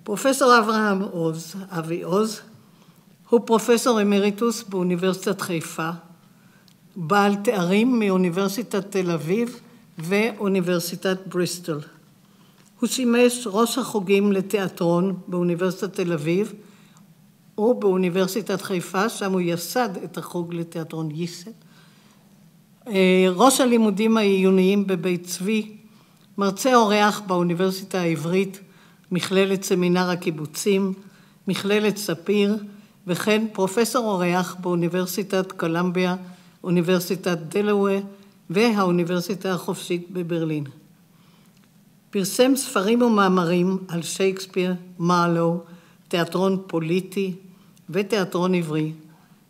פרופסור אברהם עוז, אבי עוז, הוא פרופסור אמריטוס באוניברסיטת חיפה, בעל תארים מאוניברסיטת תל אביב ואוניברסיטת בריסטול. הוא שימש ראש החוגים לתיאטרון באוניברסיטת תל אביב ובאוניברסיטת חיפה, שם הוא יסד את החוג לתיאטרון ייסד. ראש הלימודים העיוניים בבית צבי, מרצה אורח באוניברסיטה העברית, מכללת סמינר הקיבוצים, מכללת ספיר, וכן פרופסור אורח באוניברסיטת קולומביה, אוניברסיטת דלוור והאוניברסיטה החופשית בברלין. פרסם ספרים ומאמרים על שייקספיר, מרלו, תיאטרון פוליטי ותיאטרון עברי.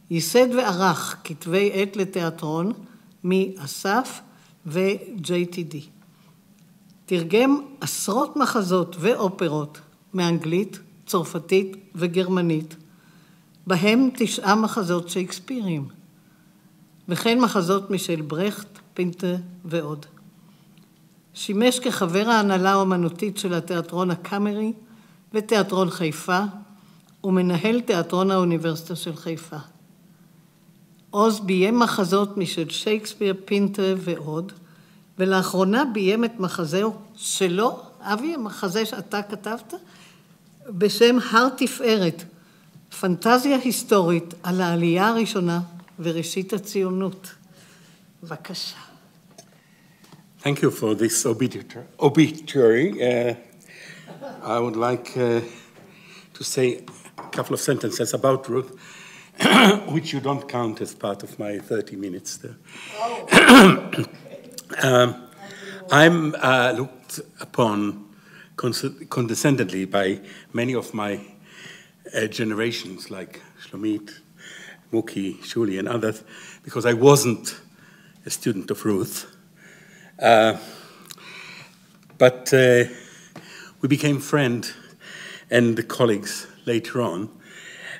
ייסד וערך כתבי עת לתיאטרון מאסף ו-JTD. תרגם עשרות מחזות ואופרות מאנגלית, צרפתית וגרמנית, בהם 9 מחזות שייקספיריים, וכן מחזות משל ברכט, פינטה ועוד. שימש כחבר ההנהלה האומנותית של התיאטרון הקאמרי ותיאטרון חיפה, ומנהל תיאטרון האוניברסיטה של חיפה. עוז ביים מחזות משל שייקספיר, פינטה ועוד, ולאחרונה ביים את מחזהו שלו, אבי, המחזה שאתה כתבת, בשם הר תפארת, פנטזיה היסטורית על העלייה הראשונה וראשית הציונות. בבקשה. Thank you for this obituary. I would like to say a couple of sentences about Ruth, which you don't count as part of my 30 minutes there. I'm looked upon condescendingly by many of my generations, like Slomit, Muki, Shuli, and others, because I wasn't a student of Ruth. But we became friends and colleagues later on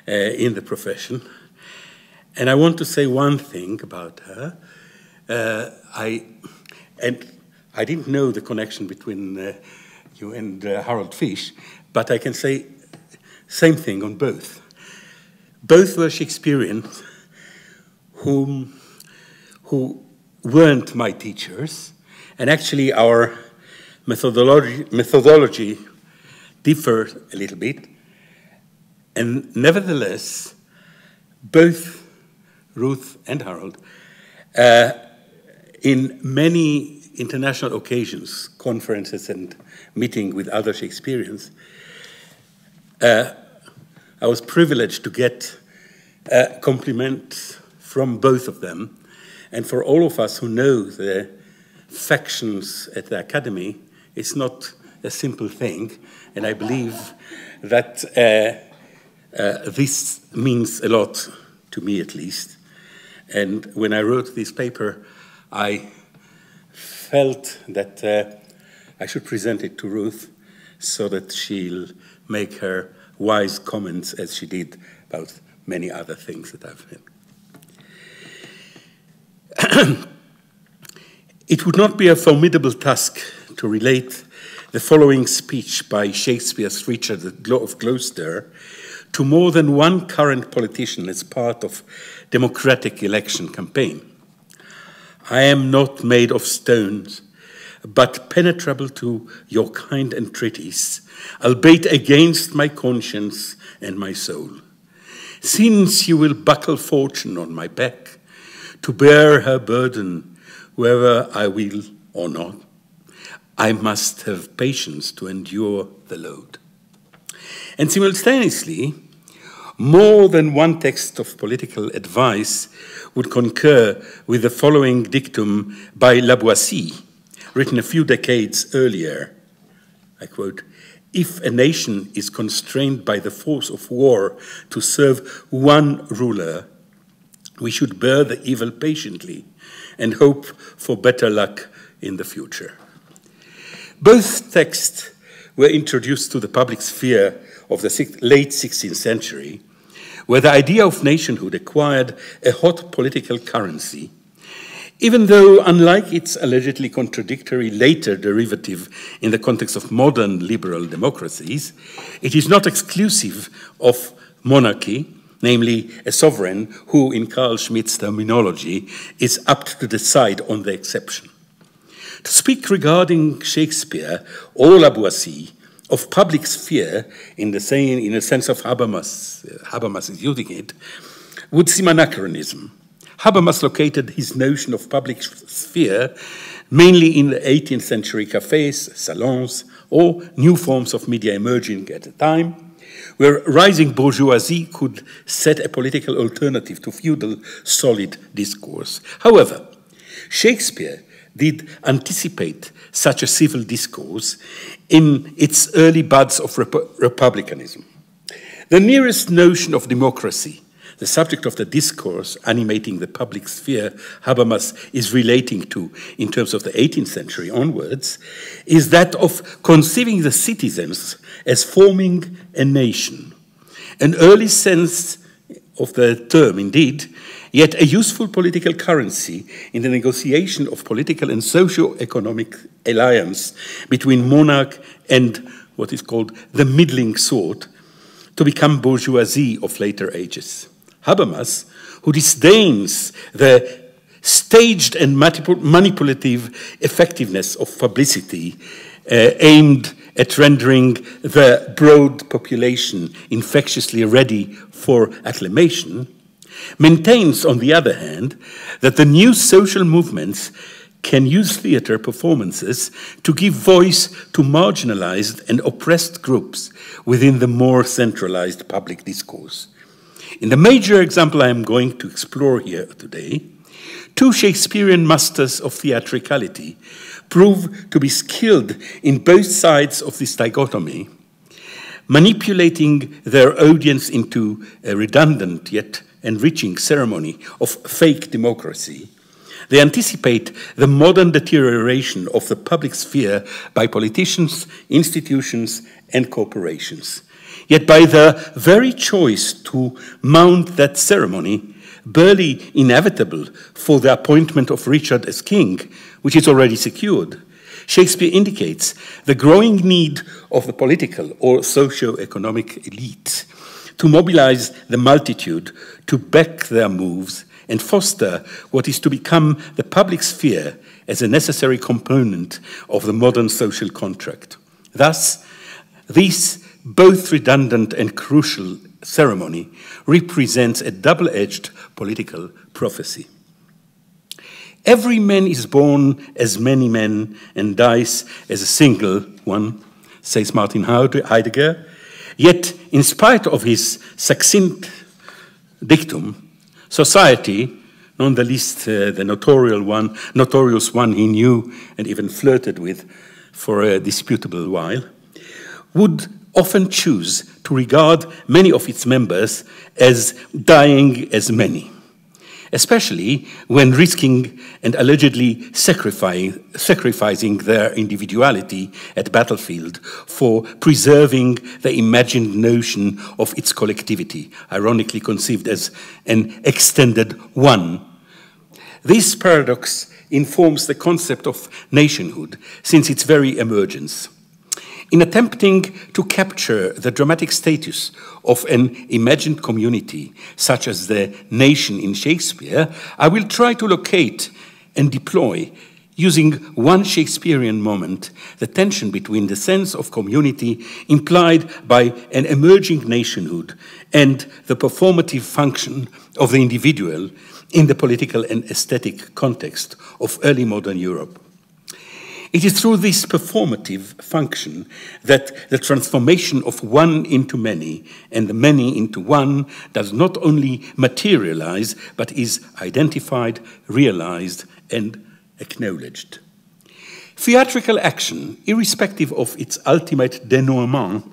in the profession. And I want to say one thing about her. I didn't know the connection between you and Harold Fish, but I can say same thing on both. Both were Shakespeareans who weren't my teachers, and actually our methodology differed a little bit. And nevertheless, both Ruth and Harold, in many international occasions, conferences and meeting with other Shakespeareans, I was privileged to get compliments from both of them. And for all of us who know the factions at the Academy, it's not a simple thing. And I believe that this means a lot to me, at least. And when I wrote this paper, I felt that I should present it to Ruth so that she'll make her wise comments as she did about many other things that I've had. It would not be a formidable task to relate the following speech by Shakespeare's Richard of Gloucester to more than one current politician as part of democratic election campaign. I am not made of stones, but penetrable to your kind entreaties, albeit against my conscience and my soul. Since you will buckle fortune on my back, to bear her burden, whether I will or not, I must have patience to endure the load. And simultaneously, more than one text of political advice would concur with the following dictum by Lavoisier, written a few decades earlier. I quote, "If a nation is constrained by the force of war to serve one ruler, we should bear the evil patiently and hope for better luck in the future." Both texts were introduced to the public sphere of the late 16th century, where the idea of nationhood acquired a hot political currency Even though, unlike its allegedly contradictory later derivative in the context of modern liberal democracies, it is not exclusive of monarchy, namely a sovereign who, in Carl Schmitt's terminology, is apt to decide on the exception. To speak regarding Shakespeare or La Boissy of public sphere in the sense of Habermas is using it, would seem anachronism. Habermas located his notion of public sphere mainly in the 18th century cafes, salons, or new forms of media emerging at the time, where rising bourgeoisie could set a political alternative to feudal solid discourse. However, Shakespeare did anticipate such a civil discourse in its early buds of republicanism. The nearest notion of democracy, the subject of the discourse animating the public sphere Habermas is relating to in terms of the 18th century onwards, is that of conceiving the citizens as forming a nation. An early sense of the term, indeed, yet a useful political currency in the negotiation of political and socio-economic alliance between monarch and what is called the middling sort to become bourgeoisie of later ages. Habermas, who disdains the staged and manipulative effectiveness of publicity aimed at rendering the broad population infectiously ready for acclamation, maintains, on the other hand, that the new social movements can use theater performances to give voice to marginalized and oppressed groups within the more centralized public discourse. In the major example I am going to explore here today, two Shakespearean masters of theatricality prove to be skilled in both sides of this dichotomy, manipulating their audience into a redundant yet enriching ceremony of fake democracy. They anticipate the modern deterioration of the public sphere by politicians, institutions, and corporations. Yet by their very choice to mount that ceremony, barely inevitable for the appointment of Richard as king, which is already secured, Shakespeare indicates the growing need of the political or socio-economic elite to mobilize the multitude to back their moves and foster what is to become the public sphere as a necessary component of the modern social contract. Thus, this both redundant and crucial ceremony represents a double-edged political prophecy. Every man is born as many men and dies as a single one, says Martin Heidegger. Yet, in spite of his succinct dictum, society, none the least the notorious one he knew and even flirted with for a disputable while, would often choose to regard many of its members as dying as many, especially when risking and allegedly sacrificing their individuality at battlefield for preserving the imagined notion of its collectivity, ironically conceived as an extended one. This paradox informs the concept of nationhood since its very emergence. In attempting to capture the dramatic status of an imagined community, such as the nation in Shakespeare, I will try to locate and deploy, using one Shakespearean moment, the tension between the sense of community implied by an emerging nationhood and the performative function of the individual in the political and aesthetic context of early modern Europe. It is through this performative function that the transformation of one into many and the many into one does not only materialize, but is identified, realized, and acknowledged. Theatrical action, irrespective of its ultimate denouement,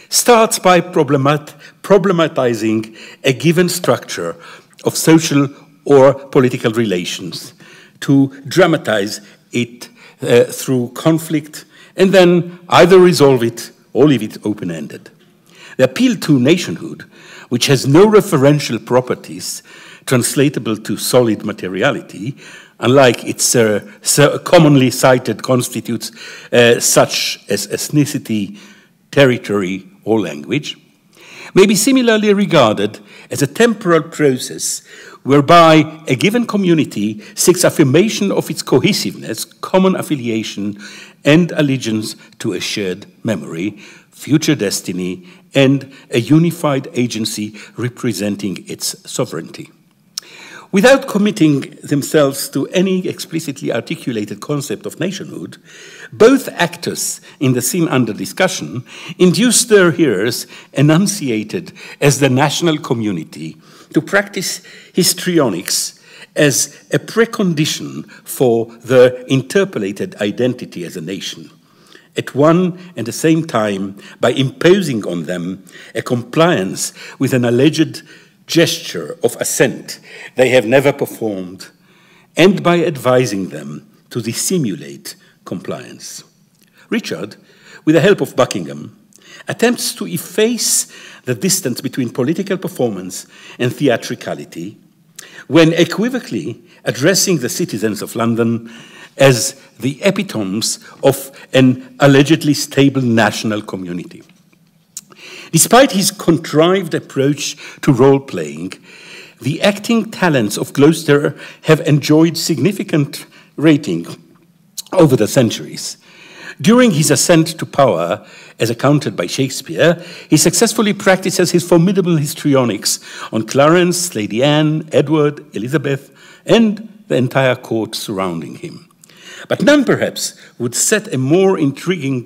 starts by problematizing a given structure of social or political relations, to dramatize it through conflict, and then either resolve it or leave it open-ended. The appeal to nationhood, which has no referential properties, translatable to solid materiality, unlike its commonly cited constitutes such as ethnicity, territory, or language, may be similarly regarded as a temporal process whereby a given community seeks affirmation of its cohesiveness, common affiliation, and allegiance to a shared memory, future destiny, and a unified agency representing its sovereignty. Without committing themselves to any explicitly articulated concept of nationhood, both actors in the scene under discussion induce their hearers, enunciated as the national community, to practice histrionics as a precondition for their interpolated identity as a nation, at one and the same time by imposing on them a compliance with an alleged gesture of assent they have never performed, and by advising them to dissimulate compliance. Richard, with the help of Buckingham, attempts to efface the distance between political performance and theatricality when equivocally addressing the citizens of London as the epitomes of an allegedly stable national community. Despite his contrived approach to role-playing, the acting talents of Gloucester have enjoyed significant rating over the centuries. During his ascent to power, as accounted by Shakespeare, he successfully practices his formidable histrionics on Clarence, Lady Anne, Edward, Elizabeth, and the entire court surrounding him. But none, perhaps, would set a more intriguing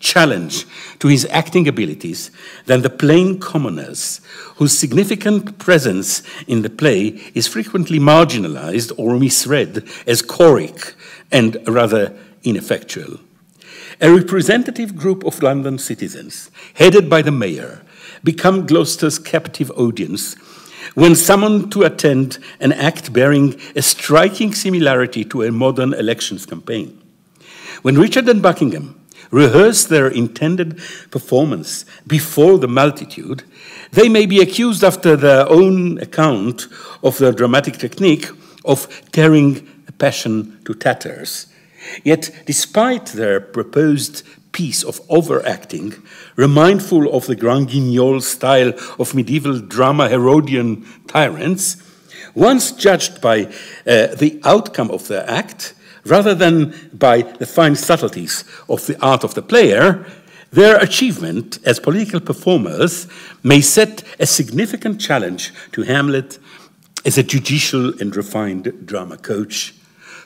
challenge to his acting abilities than the plain commoners, whose significant presence in the play is frequently marginalized or misread as choric and rather ineffectual. A representative group of London citizens, headed by the mayor, become Gloucester's captive audience when summoned to attend an act bearing a striking similarity to a modern elections campaign. When Richard and Buckingham rehearse their intended performance before the multitude, they may be accused, after their own account of their dramatic technique, of tearing a passion to tatters. Yet, despite their proposed piece of overacting, remindful of the Grand Guignol style of medieval drama Herodian tyrants, once judged by the outcome of their act, rather than by the fine subtleties of the art of the player, their achievement as political performers may set a significant challenge to Hamlet as a judicial and refined drama coach.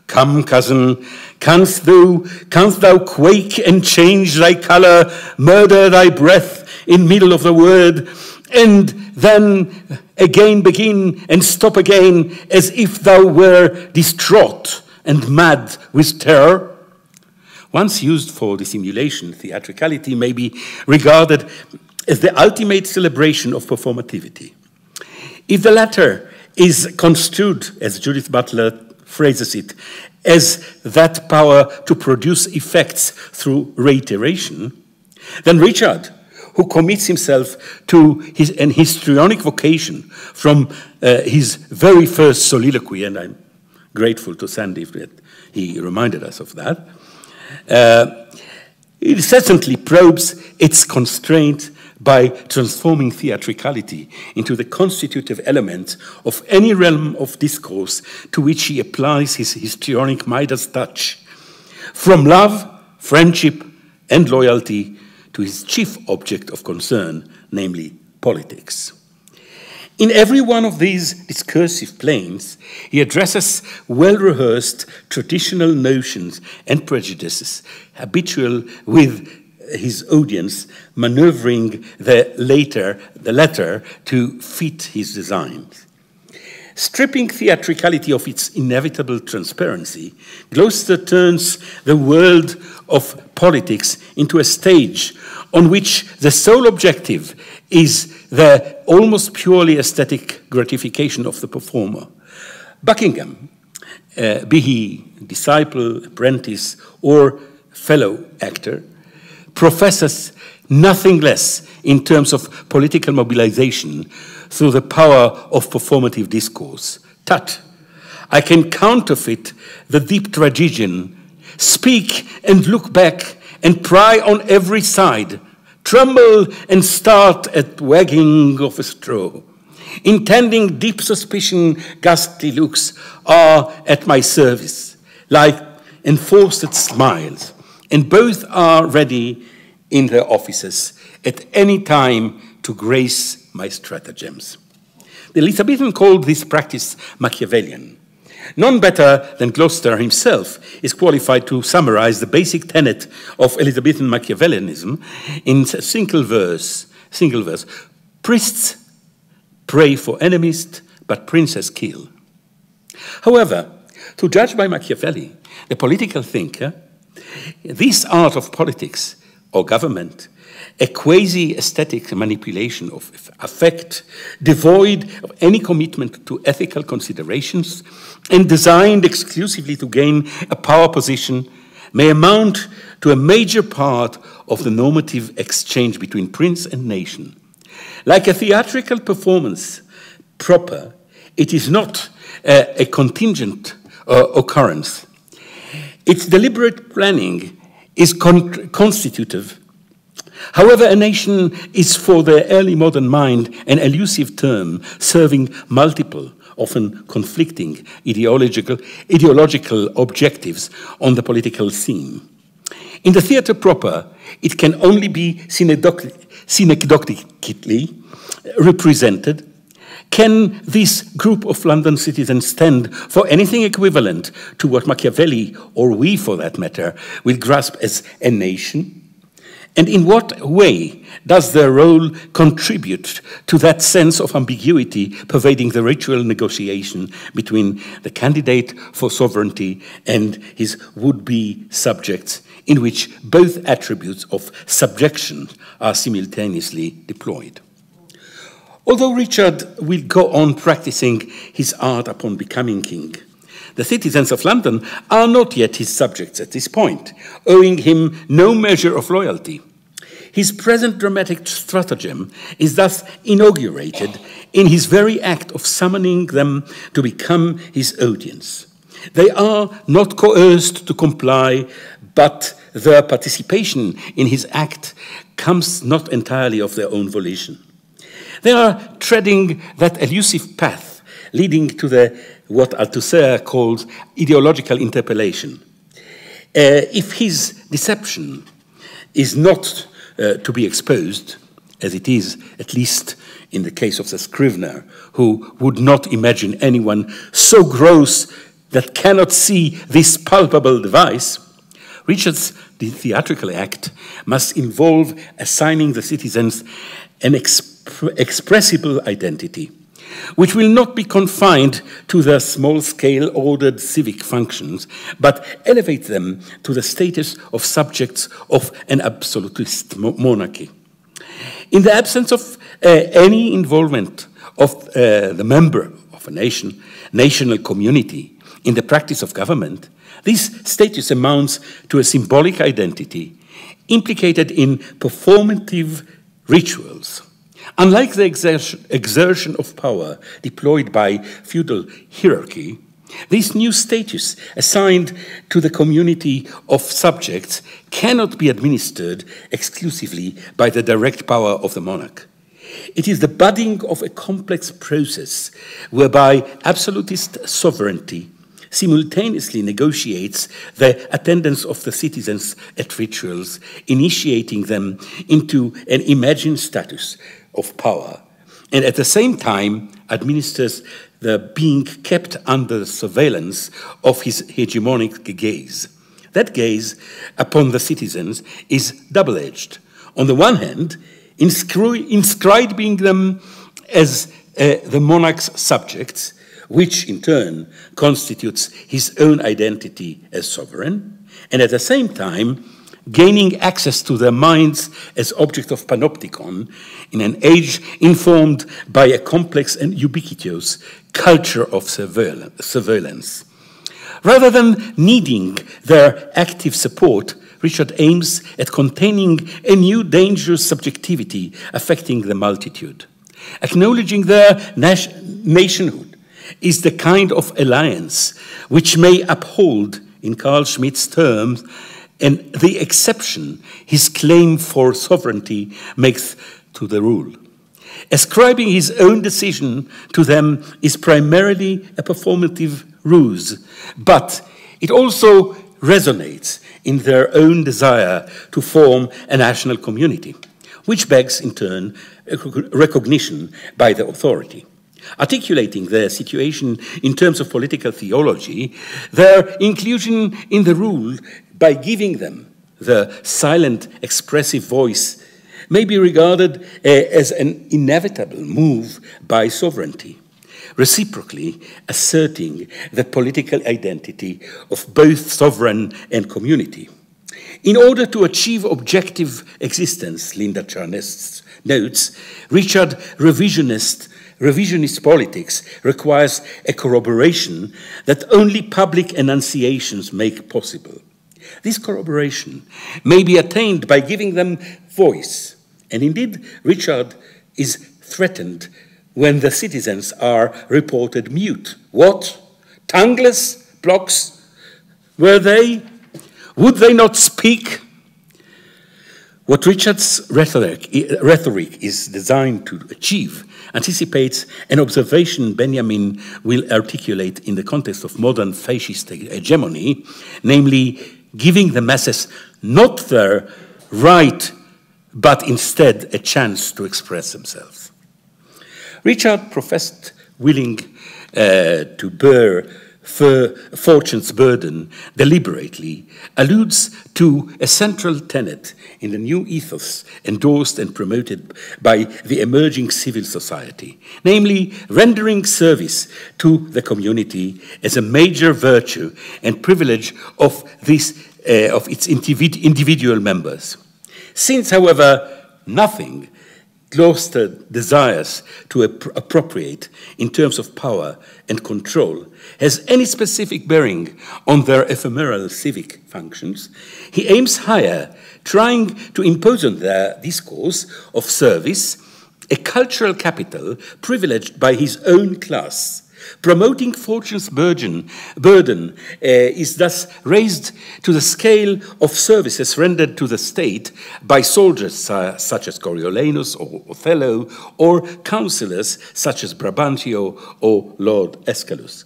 Come, cousin, canst thou quake and change thy colour, murder thy breath in middle of the word, and then again begin and stop again as if thou were distraught and mad with terror? Once used for dissimulation, theatricality may be regarded as the ultimate celebration of performativity. If the latter is construed, as Judith Butler phrases it, as that power to produce effects through reiteration, then Richard, who commits himself to an histrionic vocation from his very first soliloquy, and I'm grateful to Sandy that he reminded us of that, it incessantly probes its constraint by transforming theatricality into the constitutive element of any realm of discourse to which he applies his histrionic Midas touch, from love, friendship, and loyalty to his chief object of concern, namely politics. In every one of these discursive planes, he addresses well-rehearsed traditional notions and prejudices, habitual with his audience, maneuvering the latter to fit his designs. Stripping theatricality of its inevitable transparency, Gloucester turns the world of politics into a stage on which the sole objective is the almost purely aesthetic gratification of the performer. Buckingham, be he disciple, apprentice, or fellow actor, professes nothing less in terms of political mobilization through the power of performative discourse. Tut, I can counterfeit the deep tragedian, speak and look back and pry on every side, tremble and start at wagging of a straw. Intending deep suspicion, ghastly looks are at my service, like enforced smiles, and both are ready in their offices at any time to grace my stratagems. The Elizabethan called this practice Machiavellian. None better than Gloucester himself is qualified to summarize the basic tenet of Elizabethan Machiavellianism in a single verse. Priests pray for enemies, but princes kill. However, to judge by Machiavelli, the political thinker, this art of politics or government, a quasi-aesthetic manipulation of affect, devoid of any commitment to ethical considerations, and designed exclusively to gain a power position, may amount to a major part of the normative exchange between prince and nation. Like a theatrical performance proper, it is not a contingent occurrence. Its deliberate planning is constitutive. However, a nation is for the early modern mind an elusive term serving multiple, often conflicting ideological objectives on the political scene. In the theatre proper, it can only be synecdochically represented. Can this group of London citizens stand for anything equivalent to what Machiavelli, or we for that matter, will grasp as a nation? And in what way does their role contribute to that sense of ambiguity pervading the ritual negotiation between the candidate for sovereignty and his would-be subjects, in which both attributes of subjection are simultaneously deployed? Although Richard will go on practicing his art upon becoming king, the citizens of London are not yet his subjects at this point, owing him no measure of loyalty. His present dramatic stratagem is thus inaugurated in his very act of summoning them to become his audience. They are not coerced to comply, but their participation in his act comes not entirely of their own volition. They are treading that elusive path leading to what Althusser calls ideological interpellation. If his deception is not to be exposed, as it is, at least in the case of the scrivener, who would not imagine anyone so gross that cannot see this palpable device, Richard's theatrical act must involve assigning the citizens an expressible identity, which will not be confined to their small-scale ordered civic functions, but elevate them to the status of subjects of an absolutist monarchy. In the absence of any involvement of the member of a national community in the practice of government, this status amounts to a symbolic identity implicated in performative rituals. Unlike the exertion of power deployed by feudal hierarchy, this new status assigned to the community of subjects cannot be administered exclusively by the direct power of the monarch. It is the budding of a complex process whereby absolutist sovereignty simultaneously negotiates the attendance of the citizens at rituals, initiating them into an imagined status of power, and at the same time administers the being kept under the surveillance of his hegemonic gaze. That gaze upon the citizens is double-edged. On the one hand, inscribing them as the monarch's subjects, which in turn constitutes his own identity as sovereign, and at the same time gaining access to their minds as object of panopticon in an age informed by a complex and ubiquitous culture of surveillance. Rather than needing their active support, Richard aims at containing a new dangerous subjectivity affecting the multitude. Acknowledging their nationhood is the kind of alliance which may uphold, in Carl Schmitt's terms, and the exception his claim for sovereignty makes to the rule. Ascribing his own decision to them is primarily a performative ruse, but it also resonates in their own desire to form a national community, which begs, in turn, recognition by the authority. Articulating their situation in terms of political theology, their inclusion in the rule by giving them the silent, expressive voice may be regarded as an inevitable move by sovereignty, reciprocally asserting the political identity of both sovereign and community. In order to achieve objective existence, Linda Charnest notes, revisionist politics requires a corroboration that only public enunciations make possible. This corroboration may be attained by giving them voice, and indeed Richard is threatened when the citizens are reported mute. What? Tongueless blocks? Were they? Would they not speak? What Richard's rhetoric is designed to achieve anticipates an observation Benjamin will articulate in the context of modern fascist hegemony, namely giving the masses not their right, but instead a chance to express themselves. Richard professed willing to bear fortune's burden deliberately, alludes to a central tenet in the new ethos endorsed and promoted by the emerging civil society, namely rendering service to the community as a major virtue and privilege of its individual members. Since, however, nothing Gloucester desires to appropriate in terms of power and control has any specific bearing on their ephemeral civic functions, he aims higher, trying to impose on their discourse of service a cultural capital privileged by his own class. Promoting fortune's burden is thus raised to the scale of services rendered to the state by soldiers such as Coriolanus or Othello, or councillors such as Brabantio or Lord Escalus.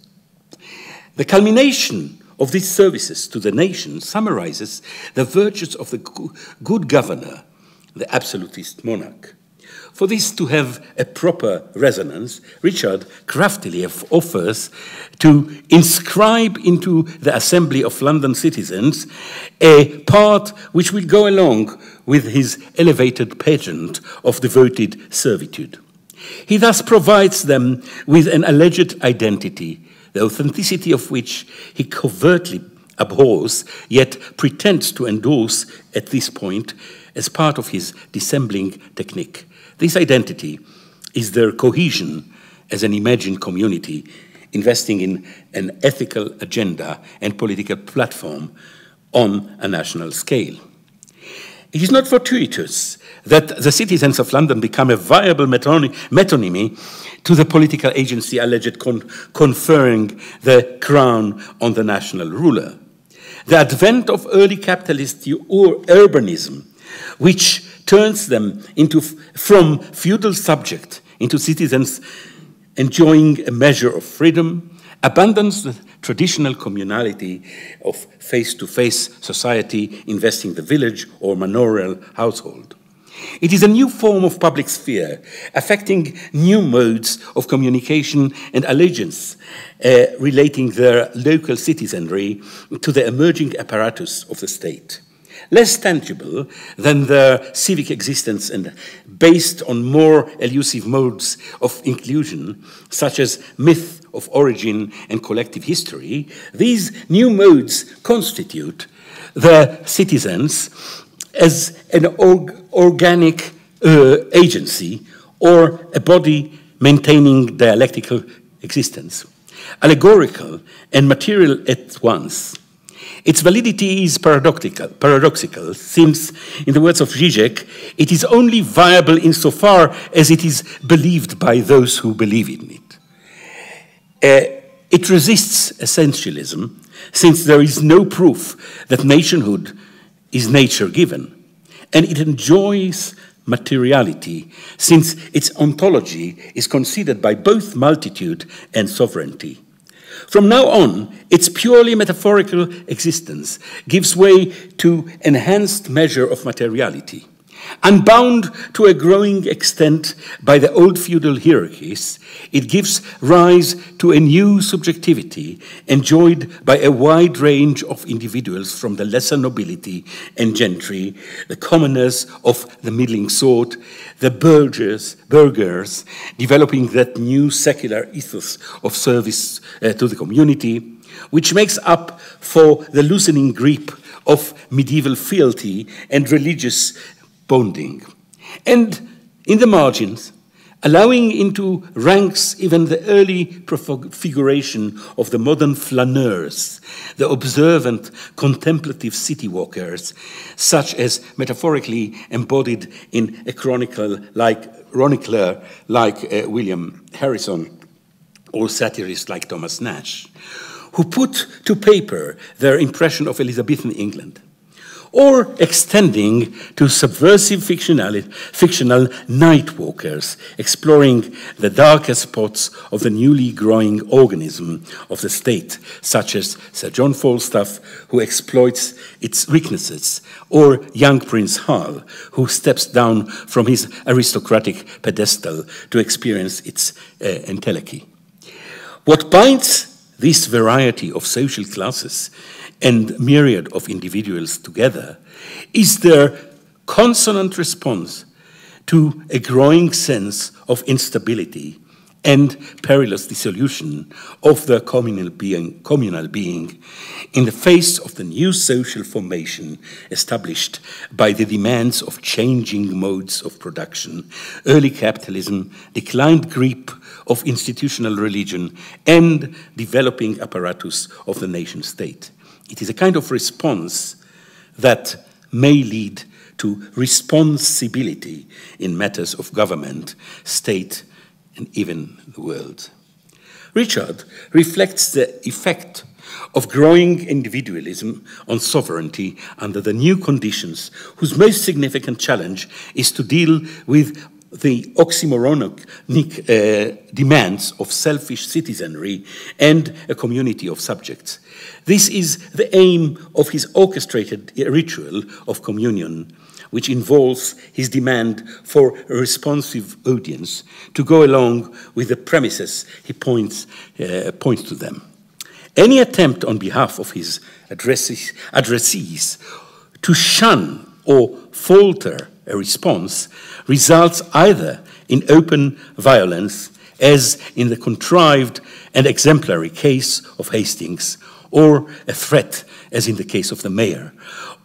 The culmination of these services to the nation summarizes the virtues of the good governor, the absolutist monarch. For this to have a proper resonance, Richard craftily offers to inscribe into the Assembly of London citizens a part which will go along with his elevated pageant of devoted servitude. He thus provides them with an alleged identity, the authenticity of which he covertly abhors, yet pretends to endorse at this point as part of his dissembling technique. This identity is their cohesion as an imagined community, investing in an ethical agenda and political platform on a national scale. It is not fortuitous that the citizens of London become a viable metonymy to the political agency alleged conferring the crown on the national ruler. The advent of early capitalist urbanism, which turns them from feudal subject into citizens enjoying a measure of freedom, abandons the traditional communality of face-to-face society investing the village or manorial household. It is a new form of public sphere, affecting new modes of communication and allegiance, relating their local citizenry to the emerging apparatus of the state. Less tangible than their civic existence and based on more elusive modes of inclusion, such as myth of origin and collective history, these new modes constitute the citizens as an organic agency or a body maintaining dialectical existence, allegorical and material at once. Its validity is paradoxical, since, in the words of Zizek, it is only viable insofar as it is believed by those who believe in it. It resists essentialism, since there is no proof that nationhood is nature-given, and it enjoys materiality, since its ontology is considered by both multitude and sovereignty. From now on, its purely metaphorical existence gives way to enhanced measure of materiality. Unbound to a growing extent by the old feudal hierarchies, it gives rise to a new subjectivity enjoyed by a wide range of individuals from the lesser nobility and gentry, the commoners of the middling sort, the burghers, developing that new secular ethos of service to the community, which makes up for the loosening grip of medieval fealty and religious bonding. And in the margins, allowing into ranks even the early prefiguration of the modern flaneurs, the observant, contemplative city walkers, such as metaphorically embodied in a chronicler like William Harrison, or satirists like Thomas Nash, who put to paper their impression of Elizabethan England, or extending to subversive fictional night walkers, exploring the darker spots of the newly growing organism of the state, such as Sir John Falstaff, who exploits its weaknesses, or young Prince Hal, who steps down from his aristocratic pedestal to experience its entelechy. What binds this variety of social classes and myriad of individuals together is their consonant response to a growing sense of instability and perilous dissolution of the communal being in the face of the new social formation established by the demands of changing modes of production, early capitalism, declined grip of institutional religion, and developing apparatus of the nation state. It is a kind of response that may lead to responsibility in matters of government, state, and even the world. Richard reflects the effect of growing individualism on sovereignty under the new conditions, whose most significant challenge is to deal with the oxymoronic demands of selfish citizenry and a community of subjects. This is the aim of his orchestrated ritual of communion, which involves his demand for a responsive audience to go along with the premises he points to them. Any attempt on behalf of his addressees to shun or falter a response results either in open violence, as in the contrived and exemplary case of Hastings, or a threat, as in the case of the mayor,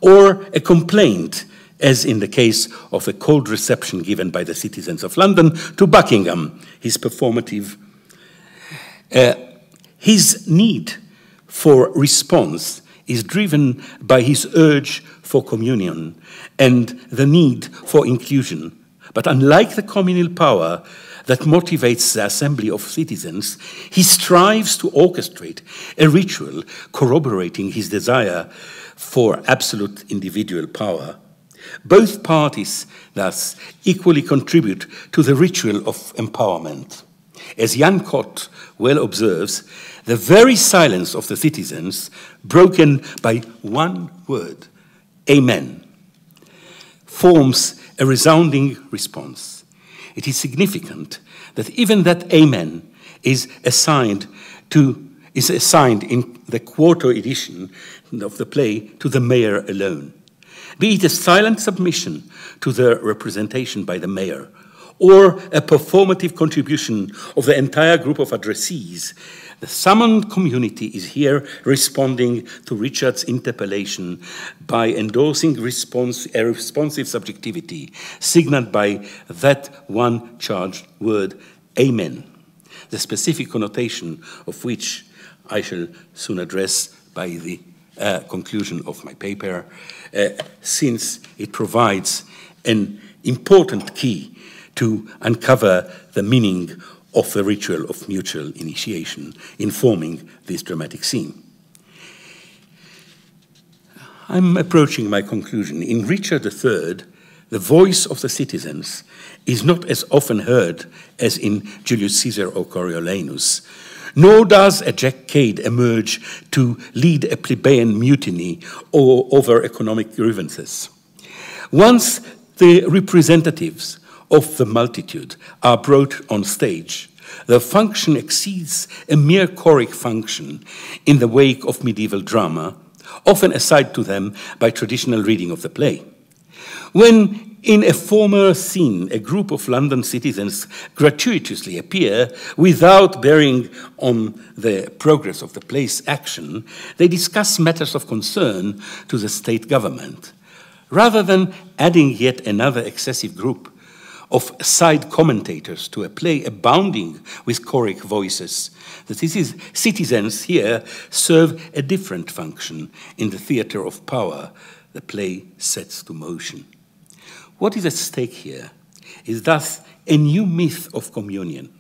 or a complaint, as in the case of a cold reception given by the citizens of London to Buckingham, his performative. His need for response is driven by his urge for communion and the need for inclusion. But unlike the communal power that motivates the assembly of citizens, he strives to orchestrate a ritual corroborating his desire for absolute individual power. Both parties, thus, equally contribute to the ritual of empowerment. As Jan Kott well observes, the very silence of the citizens, broken by one word, amen, forms a resounding response. It is significant that even that amen is assigned in the quarto edition of the play to the mayor alone. Be it a silent submission to the representation by the mayor, or a performative contribution of the entire group of addressees, the summoned community is here responding to Richard's interpellation by endorsing a responsive subjectivity, signaled by that one charged word, amen, the specific connotation of which I shall soon address by the conclusion of my paper, since it provides an important key to uncover the meaning of the ritual of mutual initiation informing this dramatic scene. I'm approaching my conclusion. In Richard III, the voice of the citizens is not as often heard as in Julius Caesar or Coriolanus, nor does a Jacquard emerge to lead a plebeian mutiny or over economic grievances. Once the representatives of the multitude are brought on stage, their function exceeds a mere choric function in the wake of medieval drama, often assigned to them by traditional reading of the play. When in a former scene a group of London citizens gratuitously appear without bearing on the progress of the play's action, they discuss matters of concern to the state government. Rather than adding yet another excessive group of side commentators to a play abounding with choric voices, the citizens here serve a different function in the theater of power the play sets to motion. What is at stake here is thus a new myth of communion.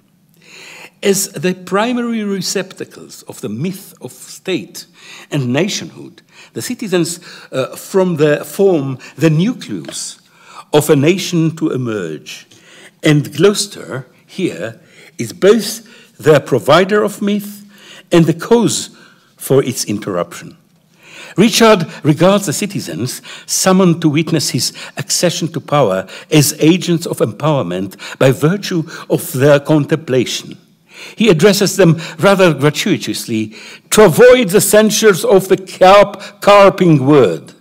As the primary receptacles of the myth of state and nationhood, the citizens form the nucleus of a nation to emerge. And Gloucester here is both the provider of myth and the cause for its interruption. Richard regards the citizens summoned to witness his accession to power as agents of empowerment by virtue of their contemplation. He addresses them rather gratuitously to avoid the censures of the carping world.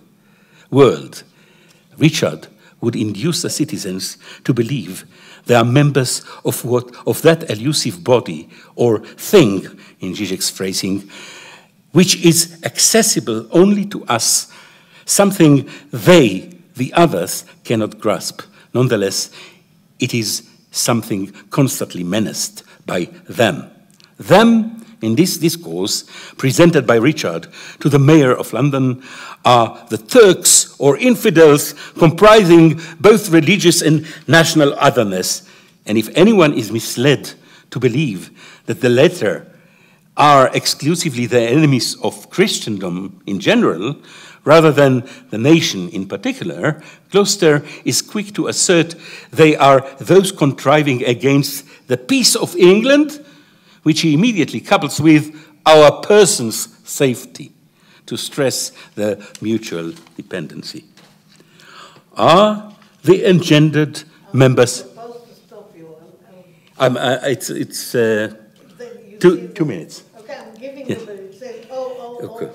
Richard would induce the citizens to believe they are members of that elusive body or thing, in Zizek's phrasing, which is accessible only to us, something they, the others, cannot grasp. Nonetheless, it is something constantly menaced by them. Them, in this discourse, presented by Richard to the mayor of London, are the Turks or infidels comprising both religious and national otherness. And if anyone is misled to believe that the latter are exclusively the enemies of Christendom in general, rather than the nation in particular, Gloucester is quick to assert they are those contriving against the peace of England, which he immediately couples with our person's safety, to stress the mutual dependency. Are the engendered members... I'm supposed to stop you. It's 2 minutes. Okay, I'm giving you the... It says, Okay.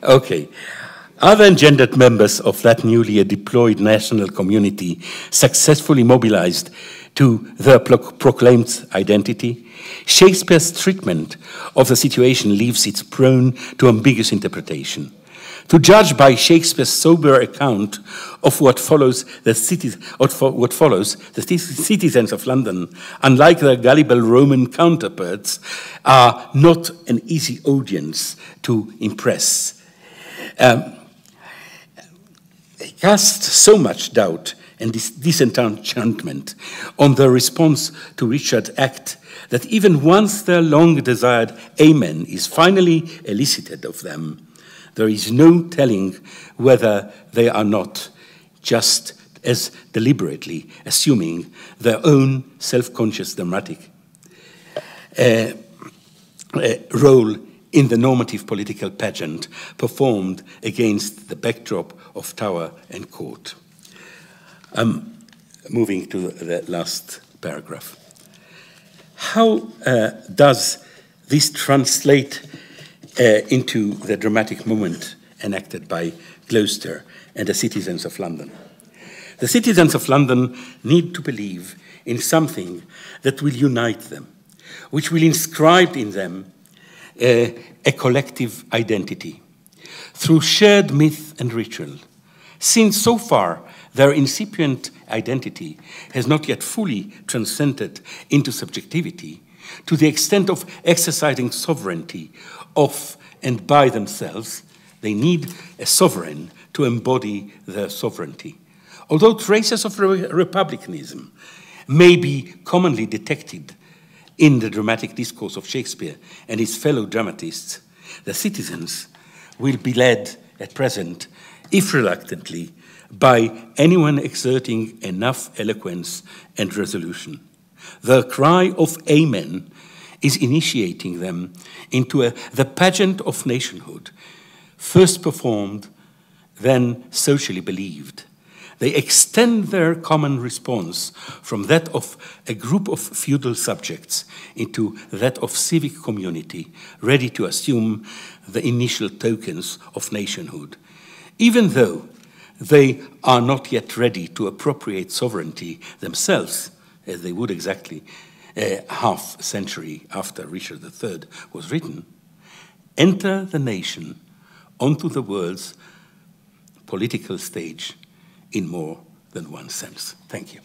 Okay. Are the engendered members of that newly deployed national community successfully mobilized to their proclaimed identity? Shakespeare's treatment of the situation leaves it prone to ambiguous interpretation. To judge by Shakespeare's sober account of what follows, the citizens of London, unlike their gullible Roman counterparts, are not an easy audience to impress. They cast so much doubt and disenchantment on their response to Richard's act that even once their long-desired amen is finally elicited of them, there is no telling whether they are not just as deliberately assuming their own self-conscious dramatic role in the normative political pageant performed against the backdrop of Tower and Court. Moving to the last paragraph. How does this translate into the dramatic moment enacted by Gloucester and the citizens of London? The citizens of London need to believe in something that will unite them, which will inscribe in them a collective identity through shared myth and ritual. Since so far their incipient identity has not yet fully transcended into subjectivity, to the extent of exercising sovereignty of and by themselves. They need a sovereign to embody their sovereignty. Although traces of republicanism may be commonly detected in the dramatic discourse of Shakespeare and his fellow dramatists, the citizens will be led at present, if reluctantly, by anyone exerting enough eloquence and resolution. The cry of Amen is initiating them into the pageant of nationhood, first performed, then socially believed. They extend their common response from that of a group of feudal subjects into that of civic community, ready to assume the initial tokens of nationhood. Even though they are not yet ready to appropriate sovereignty themselves, as they would exactly a half century after Richard III was written, enter the nation onto the world's political stage in more than one sense. Thank you.